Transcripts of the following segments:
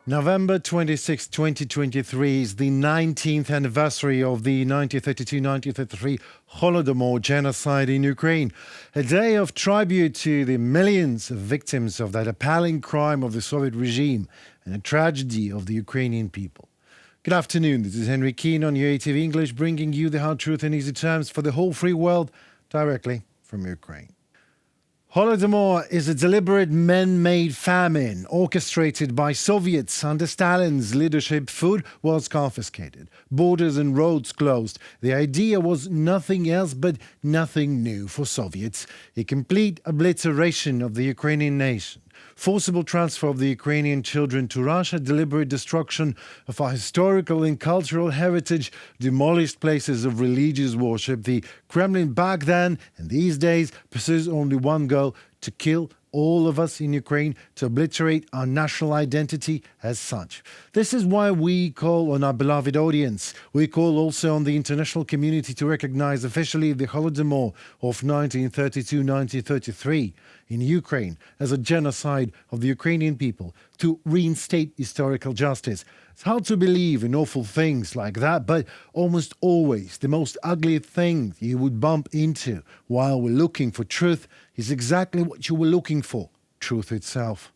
November 26, 2023 is the 19th anniversary of the 1932-1933 Holodomor genocide in Ukraine. A day of tribute to the millions of victims of that appalling crime of the Soviet regime and a tragedy of the Ukrainian people. Good afternoon, this is Henry Keane on UATV English, bringing you the hard truth in easy terms for the whole free world, directly from Ukraine. Holodomor is a deliberate man-made famine orchestrated by Soviets under Stalin's leadership. Food was confiscated, borders and roads closed. The idea was nothing else but nothing new for Soviets. A complete obliteration of the Ukrainian nation, forcible transfer of the Ukrainian children to Russia, deliberate destruction of our historical and cultural heritage, demolished places of religious worship. The Kremlin back then and these days pursues only one goal: to kill all of us in Ukraine, to obliterate our national identity as such. This is why we call on our beloved audience. We call also on the international community to recognize officially the Holodomor of 1932-1933 in Ukraine as a genocide of the Ukrainian people, to reinstate historical justice. It's hard to believe in awful things like that, but almost always the most ugly thing you would bump into while we're looking for truth is exactly what you were looking for: truth itself.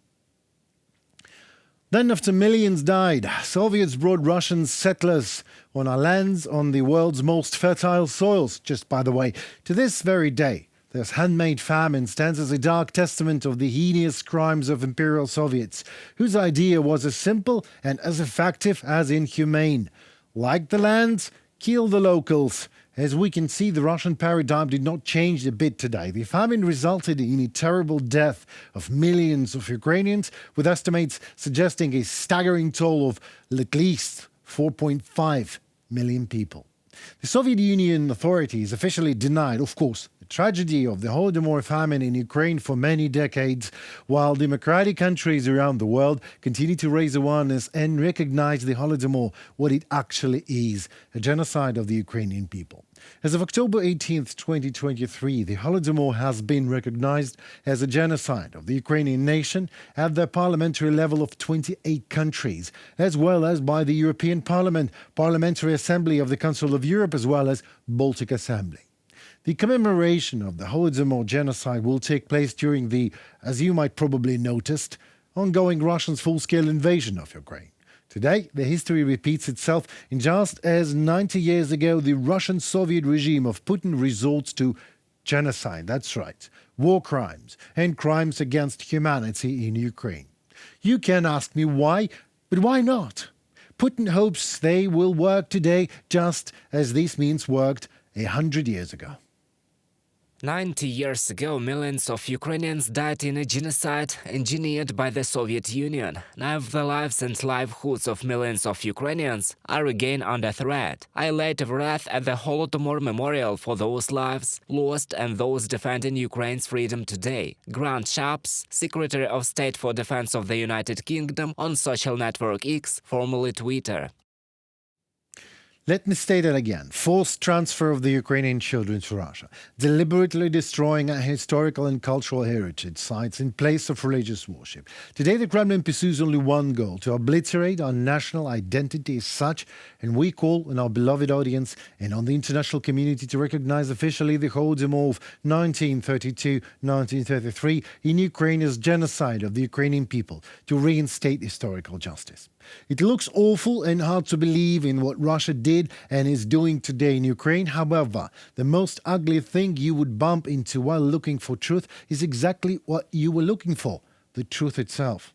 Then, after millions died, Soviets brought Russian settlers on our lands, on the world's most fertile soils. Just by the way, to this very day, this handmade famine stands as a dark testament of the heinous crimes of Imperial Soviets, whose idea was as simple and as effective as inhumane. Like the lands, kill the locals. As we can see, the Russian paradigm did not change a bit today. The famine resulted in a terrible death of millions of Ukrainians, with estimates suggesting a staggering toll of at least 4.5 million people. The Soviet Union authorities officially denied, of course, the tragedy of the Holodomor famine in Ukraine for many decades, while democratic countries around the world continue to raise awareness and recognize the Holodomor, what it actually is: a genocide of the Ukrainian people. As of October 18, 2023, the Holodomor has been recognized as a genocide of the Ukrainian nation at the parliamentary level of 28 countries, as well as by the European Parliament, Parliamentary Assembly of the Council of Europe, as well as Baltic Assembly. The commemoration of the Holodomor genocide will take place during the, as you might probably noticed, ongoing Russian full-scale invasion of Ukraine. Today, the history repeats itself, in just as 90 years ago, the Russian Soviet regime of Putin resorts to genocide. That's right, war crimes and crimes against humanity in Ukraine. You can ask me why, but why not? Putin hopes they will work today just as these means worked 100 years ago. 90 years ago, millions of Ukrainians died in a genocide engineered by the Soviet Union. Now the lives and livelihoods of millions of Ukrainians are again under threat. I laid a wreath at the Holodomor Memorial for those lives lost and those defending Ukraine's freedom today. Grant Shapps, Secretary of State for Defense of the United Kingdom, on social network X, formerly Twitter. Let me state it again. Forced transfer of the Ukrainian children to Russia, deliberately destroying our historical and cultural heritage sites in place of religious worship. Today, the Kremlin pursues only one goal: to obliterate our national identity as such, and we call on our beloved audience and on the international community to recognize officially the Holodomor of 1932-1933 in Ukraine as genocide of the Ukrainian people, to reinstate historical justice. It looks awful and hard to believe in what Russia did and is doing today in Ukraine. However, the most ugly thing you would bump into while looking for truth is exactly what you were looking for: the truth itself.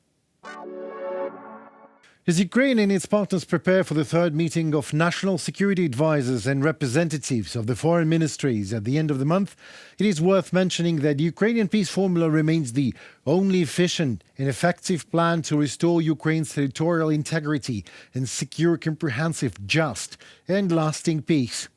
As Ukraine and its partners prepare for the third meeting of national security advisors and representatives of the foreign ministries at the end of the month, it is worth mentioning that the Ukrainian Peace Formula remains the only efficient and effective plan to restore Ukraine's territorial integrity and secure comprehensive, just, and lasting peace.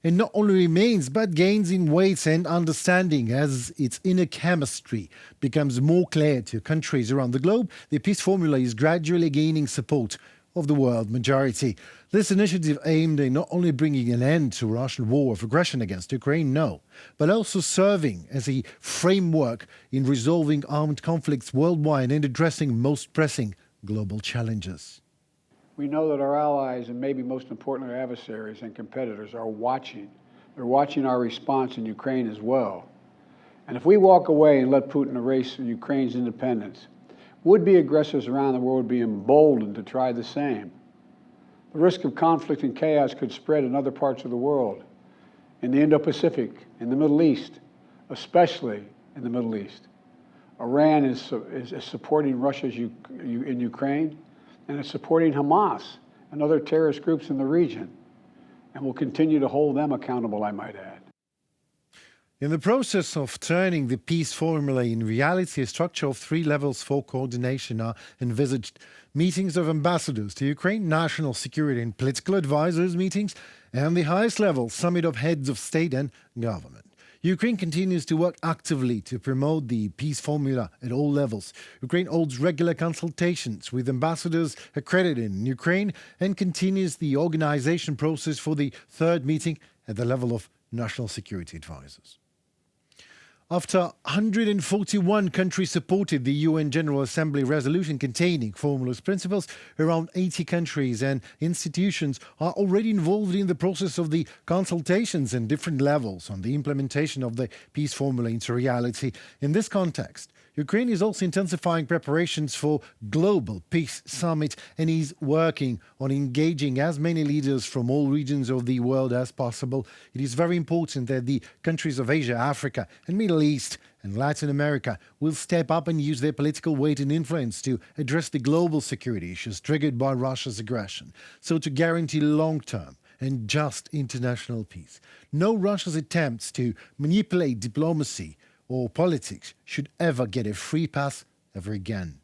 And not only remains, but gains in weight and understanding as its inner chemistry becomes more clear to countries around the globe. The peace formula is gradually gaining support of the world majority. This initiative aimed at not only bringing an end to Russian war of aggression against Ukraine, no, but also serving as a framework in resolving armed conflicts worldwide and addressing most pressing global challenges. We know that our allies, and maybe most importantly our adversaries and competitors, are watching. They're watching our response in Ukraine as well. And if we walk away and let Putin erase Ukraine's independence, would-be aggressors around the world would be emboldened to try the same. The risk of conflict and chaos could spread in other parts of the world, in the Indo-Pacific, in the Middle East, especially in the Middle East. Iran is supporting Russia in Ukraine, and it's supporting Hamas and other terrorist groups in the region, and will continue to hold them accountable, I might add. In the process of turning the peace formula in reality, a structure of 3 levels for coordination are envisaged. Meetings of ambassadors to Ukraine, national security and political advisors meetings, and the highest level summit of heads of state and government. Ukraine continues to work actively to promote the peace formula at all levels. Ukraine holds regular consultations with ambassadors accredited in Ukraine and continues the organization process for the 3rd meeting at the level of national security advisors. After 141 countries supported the UN General Assembly resolution containing formula's principles, around 80 countries and institutions are already involved in the process of the consultations in different levels on the implementation of the peace formula into reality. In this context, Ukraine is also intensifying preparations for Global Peace Summit and is working on engaging as many leaders from all regions of the world as possible. It is very important that the countries of Asia, Africa and Middle East and Latin America will step up and use their political weight and influence to address the global security issues triggered by Russia's aggression, so to guarantee long-term and just international peace. No Russia's attempts to manipulate diplomacy or politics should ever get a free pass ever again.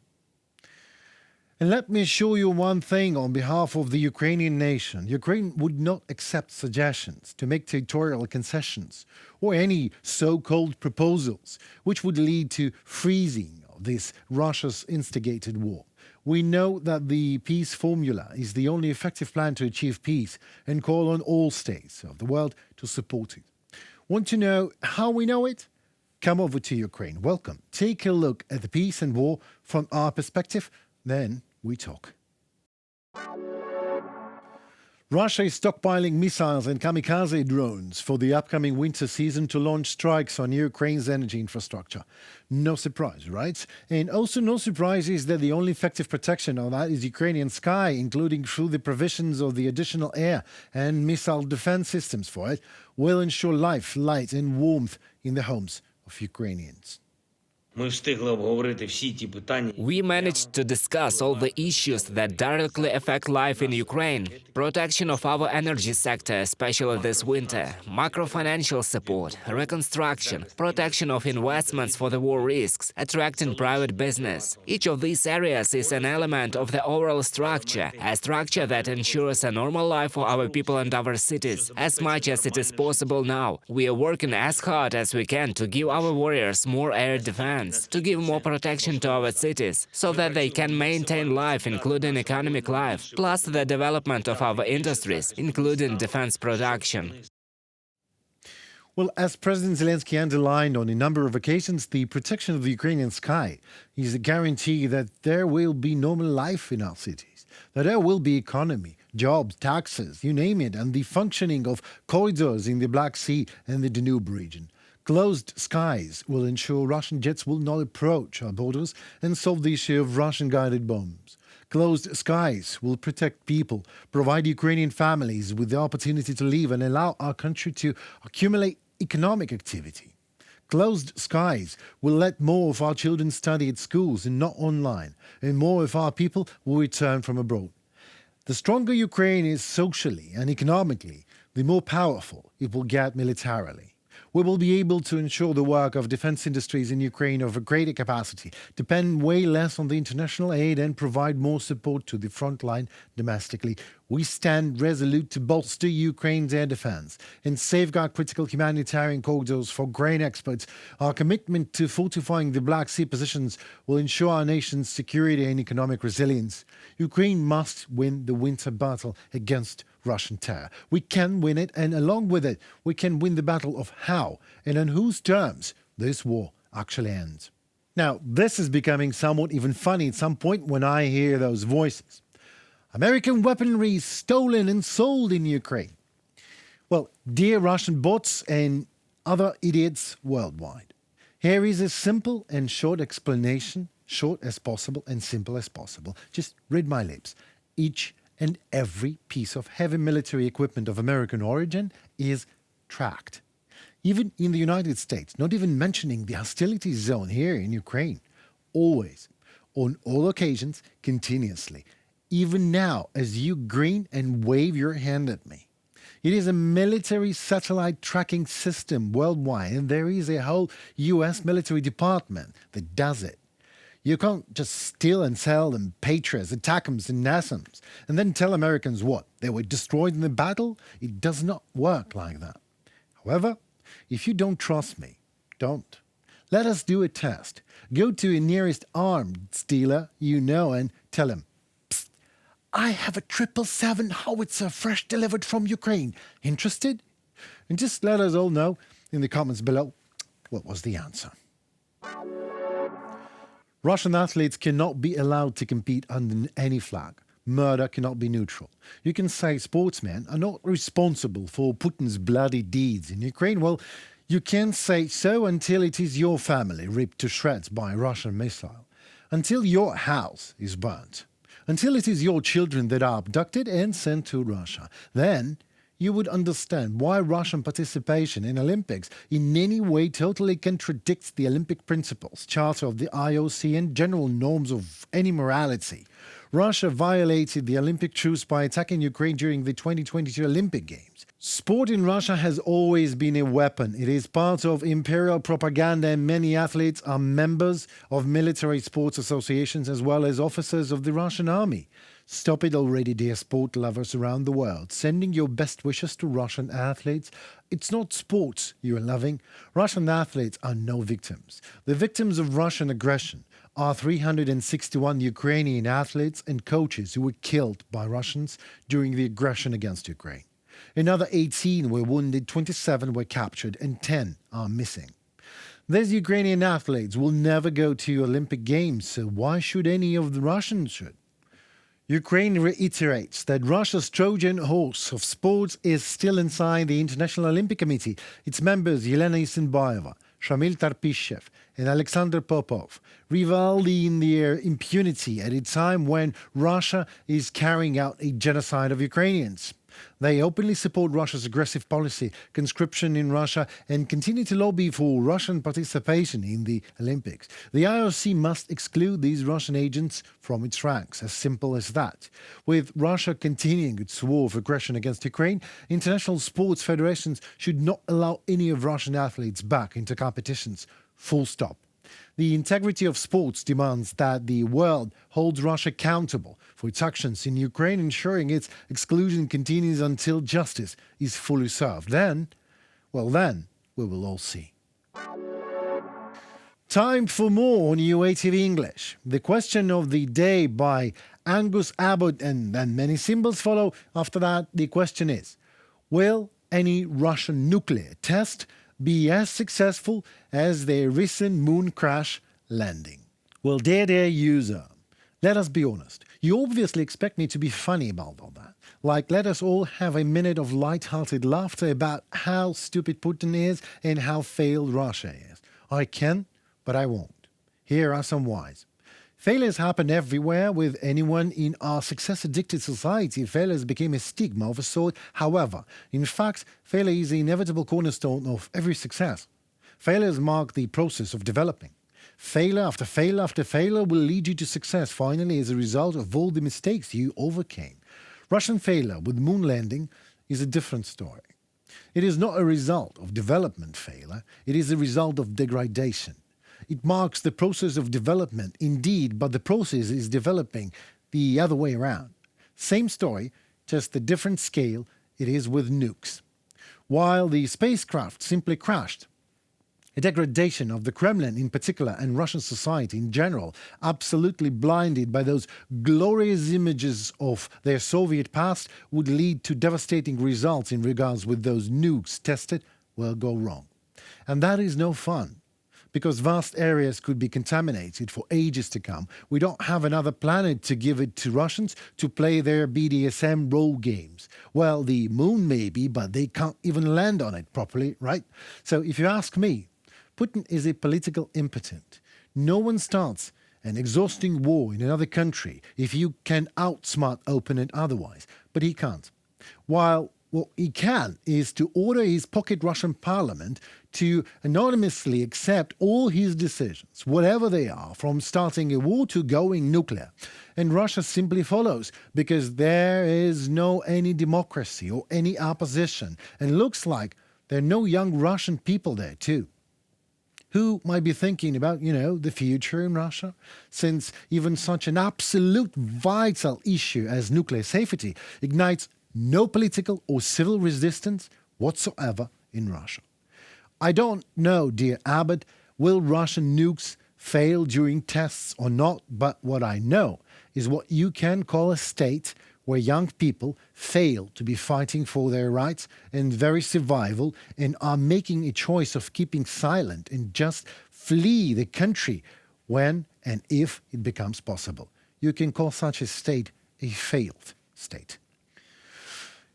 And let me assure you one thing on behalf of the Ukrainian nation. Ukraine would not accept suggestions to make territorial concessions or any so-called proposals which would lead to freezing of this Russia's instigated war. We know that the peace formula is the only effective plan to achieve peace and call on all states of the world to support it. Want to know how we know it? Come over to Ukraine. Welcome. Take a look at the peace and war from our perspective. Then we talk. Russia is stockpiling missiles and kamikaze drones for the upcoming winter season to launch strikes on Ukraine's energy infrastructure. No surprise, right? And also no surprise is that the only effective protection on that is Ukrainian sky, including through the provisions of the additional air and missile defense systems for it, will ensure life, light and warmth in the homes of Ukrainians. We managed to discuss all the issues that directly affect life in Ukraine. Protection of our energy sector, especially this winter, macro-financial support, reconstruction, protection of investments for the war risks, attracting private business. Each of these areas is an element of the overall structure, a structure that ensures a normal life for our people and our cities. As much as it is possible now, we are working as hard as we can to give our warriors more air defense, to give more protection to our cities, so that they can maintain life, including economic life, plus the development of our industries, including defense production. Well, as President Zelensky underlined on a number of occasions, the protection of the Ukrainian sky is a guarantee that there will be normal life in our cities, that there will be economy, jobs, taxes, you name it, and the functioning of corridors in the Black Sea and the Danube region. Closed skies will ensure Russian jets will not approach our borders and solve the issue of Russian-guided bombs. Closed skies will protect people, provide Ukrainian families with the opportunity to live and allow our country to accumulate economic activity. Closed skies will let more of our children study at schools and not online, and more of our people will return from abroad. The stronger Ukraine is socially and economically, the more powerful it will get militarily. We will be able to ensure the work of defense industries in Ukraine of a greater capacity, depend way less on the international aid and provide more support to the front line domestically. We stand resolute to bolster Ukraine's air defense and safeguard critical humanitarian corridors for grain exports. Our commitment to fortifying the Black Sea positions will ensure our nation's security and economic resilience. Ukraine must win the winter battle against Russian terror. We can win it, and along with it, we can win the battle of how and on whose terms this war actually ends. Now, this is becoming somewhat even funny at some point when I hear those voices. American weaponry stolen and sold in Ukraine. Well, dear Russian bots and other idiots worldwide, here is a simple and short explanation, short as possible and simple as possible. Just read my lips. Each and every piece of heavy military equipment of American origin is tracked. Even in the United States, not even mentioning the hostility zone here in Ukraine. Always, on all occasions, continuously. Even now, as you grin and wave your hand at me. It is a military satellite tracking system worldwide, and there is a whole US military department that does it. You can't just steal and sell them Patriots, ATACMS and NASAMS, and then tell Americans what? They were destroyed in the battle? It does not work like that. However, if you don't trust me, don't. Let us do a test. Go to a nearest arms dealer you know and tell him, "Psst, I have a 777 howitzer fresh delivered from Ukraine. Interested?" And just let us all know in the comments below what was the answer. Russian athletes cannot be allowed to compete under any flag. Murder cannot be neutral. You can say sportsmen are not responsible for Putin's bloody deeds in Ukraine. Well, you can say so until it is your family ripped to shreds by a Russian missile, until your house is burnt, until it is your children that are abducted and sent to Russia. Then you would understand why Russian participation in Olympics in any way totally contradicts the Olympic principles, charter of the IOC and general norms of any morality. Russia violated the Olympic truce by attacking Ukraine during the 2022 Olympic Games. Sport in Russia has always been a weapon. It is part of imperial propaganda, and many athletes are members of military sports associations as well as officers of the Russian army. Stop it already, dear sport lovers around the world. Sending your best wishes to Russian athletes. It's not sports you are loving. Russian athletes are no victims. The victims of Russian aggression are 361 Ukrainian athletes and coaches who were killed by Russians during the aggression against Ukraine. Another 18 were wounded, 27 were captured, and 10 are missing. These Ukrainian athletes will never go to Olympic Games, so why should any of the Russians should? Ukraine reiterates that Russia's Trojan horse of sports is still inside the International Olympic Committee. Its members Yelena Isinbayeva, Shamil Tarpishev, and Alexander Popov revel in their impunity at a time when Russia is carrying out a genocide of Ukrainians. They openly support Russia's aggressive policy, conscription in Russia, and continue to lobby for Russian participation in the Olympics. The IOC must exclude these Russian agents from its ranks, as simple as that. With Russia continuing its war of aggression against Ukraine, international sports federations should not allow any of Russian athletes back into competitions. Full stop. The integrity of sports demands that the world holds Russia accountable for its actions in Ukraine, ensuring its exclusion continues until justice is fully served. Then we will all see. Time for more on UATV English. The question of the day by Angus Abbott, and then many symbols follow. After that, the question is, will any Russian nuclear test be as successful as their recent moon crash landing? Well, dear user, let us be honest. You obviously expect me to be funny about all that. Like, let us all have a minute of light-hearted laughter about how stupid Putin is and how failed Russia is. I can, but I won't. Here are some whys. Failures happen everywhere with anyone in our success-addicted society. Failures became a stigma of a sort. However, in fact, failure is the inevitable cornerstone of every success. Failures mark the process of developing. Failure after failure after failure will lead you to success finally as a result of all the mistakes you overcame. Russian failure with moon landing is a different story. It is not a result of development failure. It is a result of degradation. It marks the process of development, indeed, but the process is developing the other way around. Same story, just a different scale. It is with nukes. While the spacecraft simply crashed, a degradation of the Kremlin in particular and Russian society in general, absolutely blinded by those glorious images of their Soviet past, would lead to devastating results in regards with those nukes tested, will go wrong. And that is no fun. because vast areas could be contaminated for ages to come. We don't have another planet to give it to Russians to play their BDSM role games. Well, the moon maybe, but they can't even land on it properly, right? So if you ask me, Putin is a political impotent. No one starts an exhausting war in another country if you can outsmart opponent otherwise, but he can't. While what he can is to order his pocket Russian parliament to anonymously accept all his decisions, whatever they are, from starting a war to going nuclear. And Russia simply follows, because there is no any democracy or any opposition, and looks like there are no young Russian people there too. Who might be thinking about, the future in Russia? Since even such an absolute vital issue as nuclear safety ignites no political or civil resistance whatsoever in Russia. I don't know, dear Abbott, will Russian nukes fail during tests or not, but what I know is what you can call a state where young people fail to be fighting for their rights and very survival and are making a choice of keeping silent and just flee the country when and if it becomes possible. You can call such a state a failed state.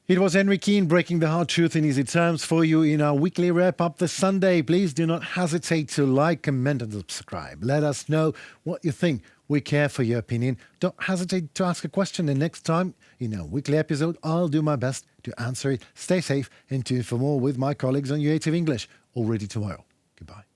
It was Henry Keane breaking the hard truth in easy terms for you in our weekly wrap-up this Sunday. Please do not hesitate to like, comment and subscribe. Let us know what you think. We care for your opinion. Don't hesitate to ask a question, and next time in our weekly episode, I'll do my best to answer it. Stay safe and tune for more with my colleagues on UATV English already tomorrow. Goodbye.